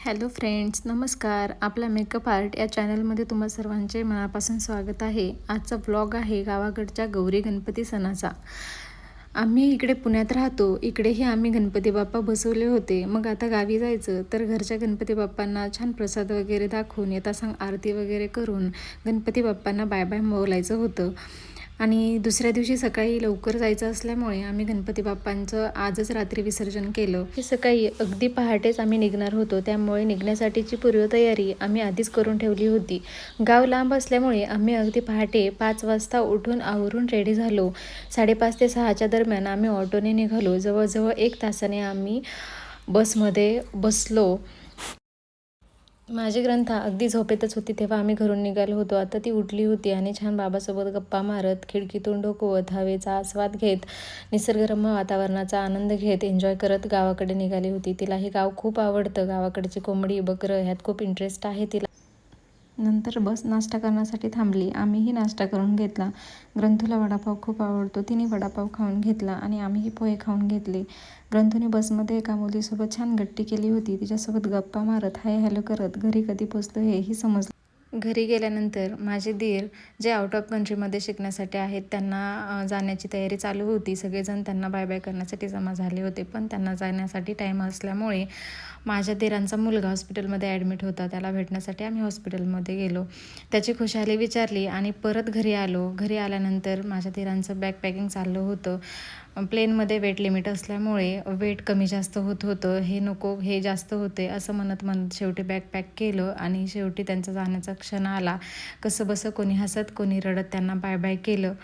Hello friends, नमस्कार. आपल्या makeup art या चॅनलमध्ये तुम्हा सर्वांचे मनापासून स्वागत आहे. आजचा ब्लॉग आहे गावाकडच्या गौरी गणपती सणाचा. आम्ही इकडे पुण्यात राहतो. इकडेही आम्ही गणपती बाप्पा बसवले होते. मग आता गावी जायचं तर घरच्या गणपती बाप्पांना छान प्रसाद वगैरे दाखवून यथासांग आरती वगैरे करून गणपती बाप्पांना बाय बाय बोलायचं होतं. आणि दुसऱ्या दिवशी सकाळी लवकर जायचं असल्यामुळे आम्ही गणपती बाप्पांचं आजच रात्री विसर्जन केलं. हे सकाळी अगदी पहाटेच आम्ही निघणार होतो, त्यामुळे निघण्यासाठीची पूर्वतयारी आम्ही आधीच करून ठेवली होती. गाव लांब असल्यामुळे आम्ही अगदी पहाटे 5 वाजता उठून आवरून रेडी झालो. 5:30 ते 6च्या दरम्यान आम्ही ऑटोने निघालो. जवळजवळ 1 तासाने आम्ही बसमध्ये बसलो. माझी ग्रंथा अगदी झोपेतच होती तेव्हा आम्ही घरून निघालो होतो. आता ती उठली होती आणि छान बाबासोबत गप्पा मारत, खिडकीतून डोकवत, हवेचा आस्वाद घेत, निसर्गरम्य वातावरणाचा आनंद घेत, एन्जॉय करत गावाकडे निघाली होती. तिला हे गाव खूप आवडतं. गावाकडची कोंबडी, बकरं ह्यात खूप इंटरेस्ट आहे तिला. नंतर बस नाश्ता करण्यासाठी थांबली. आम्हीही नाश्ता करून घेतला. ग्रंथूला वडापाव खूप आवडतो. तिने वडापाव खाऊन घेतला आणि आम्हीही पोहे खाऊन घेतले. ग्रंथूने बसमध्ये एका मुलीसोबत छान गट्टी केली होती. तिच्यासोबत गप्पा मारत, हाय हॅलो करत घरी कधी पोचलो हेही समजलं. घरी गेल्यानंतर माझे दीर जे आउट ऑफ कंट्रीमध्ये शिकण्यासाठी आहेत त्यांना जाण्याची तयारी चालू होती. सगळेजण त्यांना बाय बाय करण्यासाठी जमा झाले होते, पण त्यांना जाण्यासाठी टाईम असल्यामुळे माझ्या दिरांचा मुलगा हॉस्पिटलमध्ये ॲडमिट होता. त्याला भेटण्यासाठी आम्ही हॉस्पिटलमध्ये गेलो. त्याची खुशाली विचारली आणि परत घरी आलो. घरी आल्यानंतर माझ्या दिरांचं बॅग पॅकिंग चाललं होतं. प्लेनमध्ये वेट लिमिट असल्यामुळे वेट कमी जास्त होत होतं. हे नको, हे जास्त होते असं म्हणत म्हणत शेवटी बॅग पॅक केलं आणि शेवटी त्यांचा जाण्याचा क्षण आला. कसंबसं कोणी हसत कोणी रडत त्यांना बाय बाय केलं.